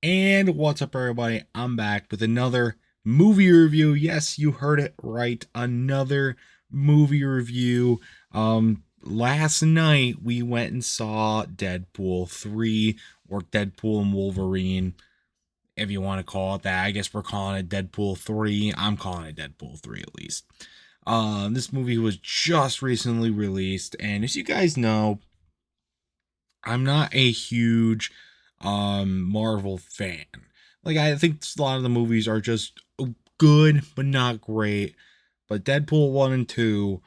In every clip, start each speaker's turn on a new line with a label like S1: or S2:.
S1: And what's up, everybody? I'm back with another movie review. Yes, you heard it right. Another movie review. Last night we went and saw Deadpool 3 or Deadpool and Wolverine, if you want to call it that. I guess we're calling it Deadpool 3. I'm calling it Deadpool 3 at least. This movie was just recently released, and as you guys know, I'm not a huge Marvel fan. Like, I think a lot of the movies are just good but not great. But Deadpool 1 and 2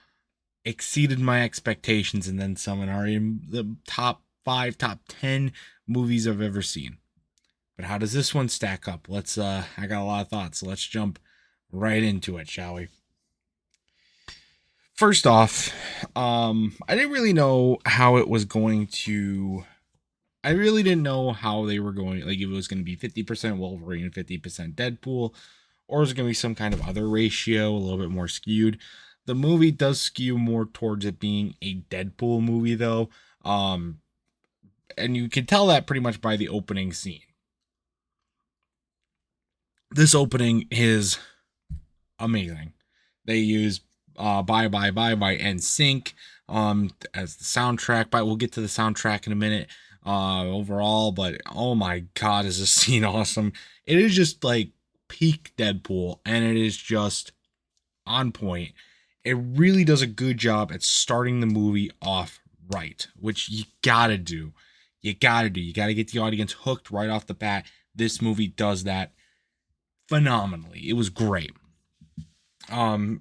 S1: exceeded my expectations and then some, and are in the top 5, top 10 movies I've ever seen. But how does this one stack up? I got a lot of thoughts, so let's jump right into it, shall we? First off, I didn't really know how it was going to. I really didn't know how they were going, like, if it was going to be 50% Wolverine and 50% Deadpool, or is it going to be some kind of other ratio, a little bit more skewed. The movie does skew more towards it being a Deadpool movie, though. And you can tell that pretty much by the opening scene. This opening is amazing. They use Bye Bye Bye by NSYNC as the soundtrack, but we'll get to the soundtrack in a minute overall. But oh my god, is this scene awesome. It is just like peak Deadpool, and it is just on point. It really does a good job at starting the movie off right, which you gotta do. You gotta get the audience hooked right off the bat. This movie does that phenomenally. It was great. And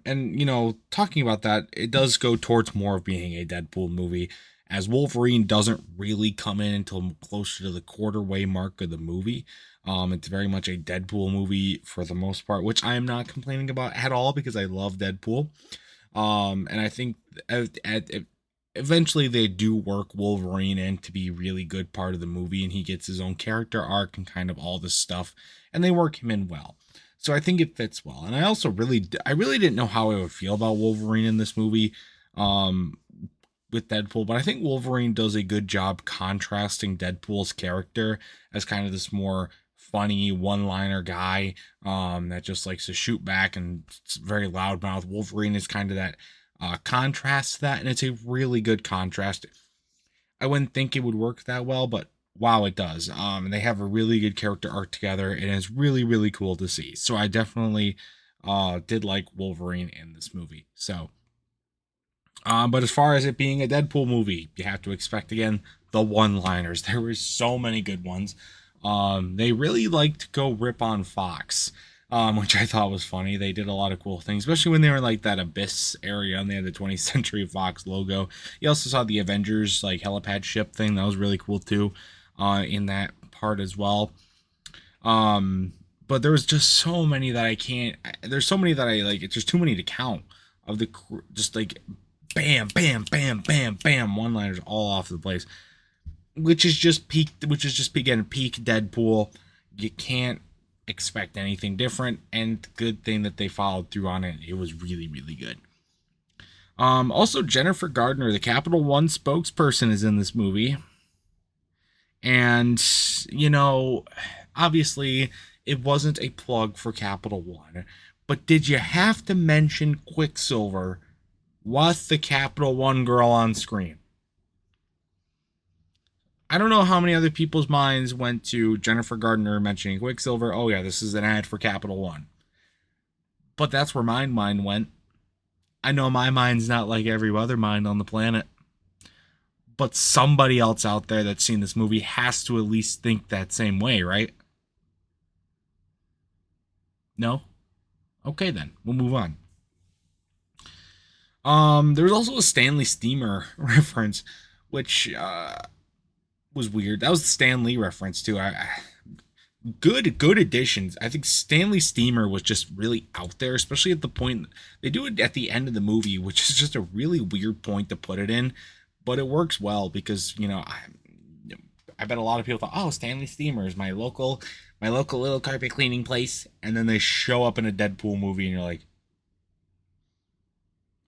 S1: talking about that, it does go towards more of being a Deadpool movie, as Wolverine doesn't really come in until closer to the quarter way mark of the movie. It's very much a Deadpool movie for the most part, which I am not complaining about at all because I love Deadpool. And I think eventually they do work Wolverine in to be a really good part of the movie, and he gets his own character arc and kind of all this stuff, and they work him in well. So I think it fits well. And I really didn't know how I would feel about Wolverine in this movie with Deadpool, but I think Wolverine does a good job contrasting Deadpool's character as kind of this more funny one-liner guy that just likes to shoot back and it's very loudmouth. Wolverine is kind of that contrast to that, and it's a really good contrast. I wouldn't think it would work that well, but wow, it does. And they have a really good character arc together, and it's really, really cool to see. So I definitely did like Wolverine in this movie. So, but as far as it being a Deadpool movie, you have to expect again the one-liners. There were so many good ones. They really liked to go rip on Fox. Which I thought was funny. They did a lot of cool things, especially when they were in like that abyss area and they had the 20th Century Fox logo. You also saw the Avengers like helipad ship thing. That was really cool too, in that part as well. But there was just so many that I can't. There's so many that I like. It's just too many to count. Of the just like bam, bam, bam, bam, bam, one-liners all off the place, which is just peak. Which is just again peak Deadpool. You can't expect anything different, and good thing that they followed through on it. It was really, really good. Also, Jennifer Gardner, the Capital One spokesperson, is in this movie. And, obviously, it wasn't a plug for Capital One, but did you have to mention Quicksilver with the Capital One girl on screen? I don't know how many other people's minds went to Jennifer Gardner mentioning Quicksilver. Oh, yeah, this is an ad for Capital One. But that's where my mind went. I know my mind's not like every other mind on the planet. But somebody else out there that's seen this movie has to at least think that same way, right? No? Okay, then. We'll move on. There's also a Stanley Steamer reference, which was weird. That was the Stan Lee reference too. Good additions. I think Stanley Steamer was just really out there, especially at the point they do it at the end of the movie, which is just a really weird point to put it in, but it works well because I bet a lot of people thought, oh, Stanley Steamer is my local little carpet cleaning place, and then they show up in a Deadpool movie, and you're like,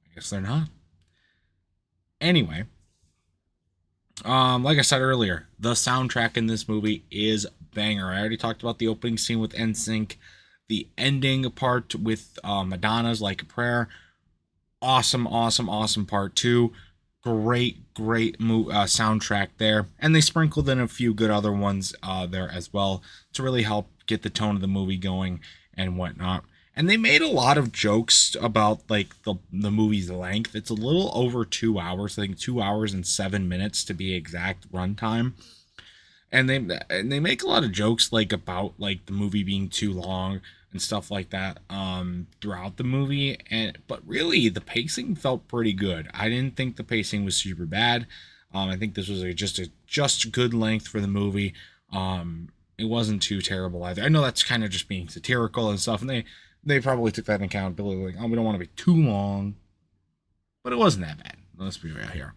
S1: I guess they're not. Anyway, like I said earlier, the soundtrack in this movie is banger. I already talked about the opening scene with NSYNC, the ending part with Madonna's Like a Prayer. Awesome, awesome, awesome part two. Great soundtrack there, and they sprinkled in a few good other ones there as well to really help get the tone of the movie going and whatnot. And they made a lot of jokes about like the movie's length. It's a little over 2 hours. I think 2 hours and 7 minutes to be exact runtime. And they make a lot of jokes like about like the movie being too long and stuff like that throughout the movie, but really the pacing felt pretty good. I didn't think the pacing was super bad. I think this was just good length for the movie. It wasn't too terrible either. I know that's kind of just being satirical and stuff, and they probably took that into accountability, like, oh, we don't want to be too long, but it wasn't that bad. Let's be real here.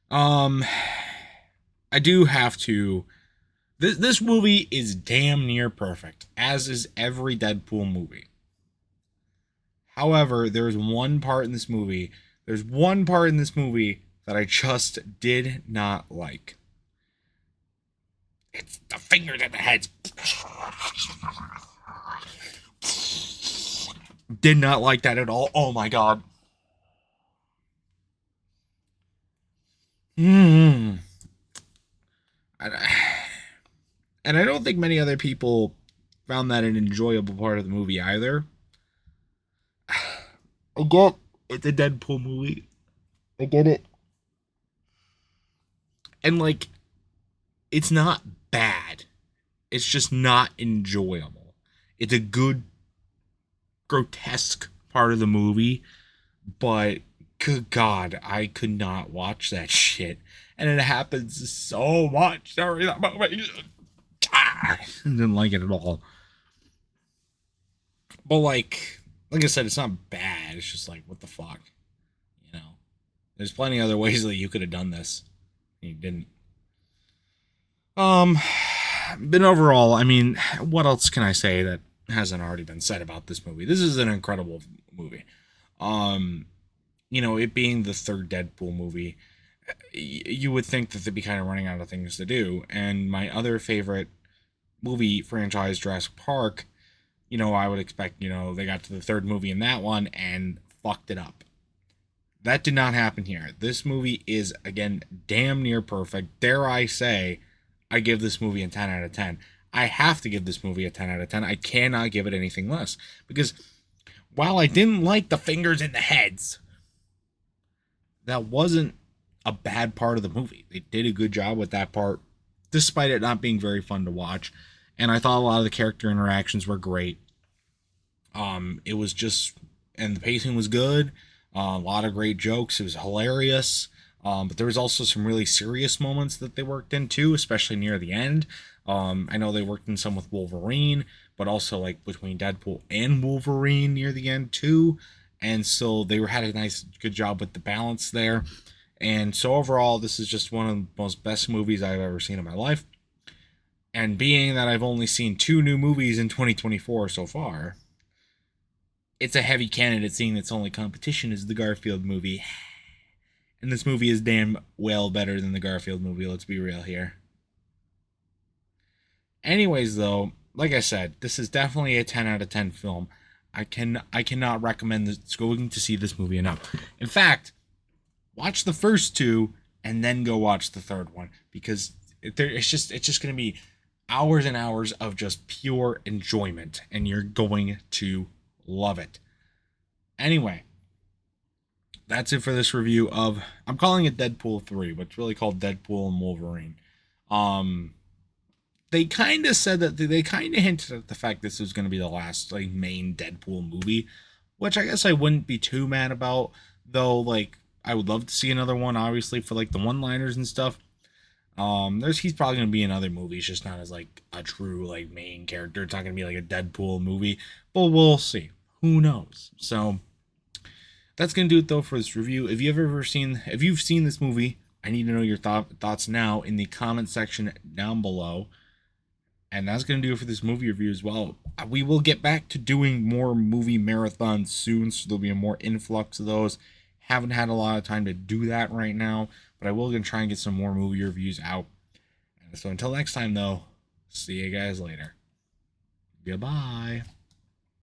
S1: I do have to. This movie is damn near perfect, as is every Deadpool movie. However, there's one part in this movie. There's one part in this movie that I just did not like. It's the fingers and the heads. Did not like that at all. Oh my god. And I don't think many other people found that an enjoyable part of the movie either. I get it's a Deadpool movie. I get it. And like, it's not bad. It's just not enjoyable. It's a good, grotesque part of the movie, but good God, I could not watch that shit. And it happens so much during that movie. I didn't like it at all. But like I said, it's not bad. It's just like, what the fuck? You know? There's plenty of other ways that you could have done this. You didn't. But overall, I mean, what else can I say that hasn't already been said about this movie? This is an incredible movie. It being the third Deadpool movie, you would think that they'd be kind of running out of things to do. And my other favorite movie franchise, Jurassic Park, I would expect, they got to the third movie in that one and fucked it up. That did not happen here. This movie is, again, damn near perfect. Dare I say, I give this movie a 10 out of 10. I have to give this movie a 10 out of 10. I cannot give it anything less. Because while I didn't like the fingers in the heads, that wasn't a bad part of the movie. They did a good job with that part, despite it not being very fun to watch. And I thought a lot of the character interactions were great. It was just, and the pacing was good. A lot of great jokes. It was hilarious. But there was also some really serious moments that they worked in too, especially near the end. I know they worked in some with Wolverine, but also like between Deadpool and Wolverine near the end too. And so they had a good job with the balance there. And so overall, this is just one of the most best movies I've ever seen in my life. And being that I've only seen 2 new movies in 2024 so far, it's a heavy candidate, seeing its only competition is the Garfield movie. And this movie is damn well better than the Garfield movie, let's be real here. Anyways, though, like I said, this is definitely a 10 out of 10 film. I cannot recommend going to see this movie enough. In fact, watch the first 2 and then go watch the third one, because it's just going to be hours and hours of just pure enjoyment, and you're going to love it. Anyway, that's it for this review of, I'm calling it Deadpool 3, but it's really called Deadpool and Wolverine. They kind of said that they kind of hinted at the fact this was going to be the last like main Deadpool movie, which I guess I wouldn't be too mad about, though. Like, I would love to see another one, obviously, for like the one-liners and stuff. He's probably going to be in other movies, just not as like a true like main character. It's not going to be like a Deadpool movie, but we'll see. Who knows? So that's going to do it though for this review. If you've seen this movie, I need to know your thoughts now in the comment section down below. And that's going to do it for this movie review as well. We will get back to doing more movie marathons soon, so there'll be a more influx of those. Haven't had a lot of time to do that right now, but I will going to try and get some more movie reviews out. So until next time, though, see you guys later. Goodbye.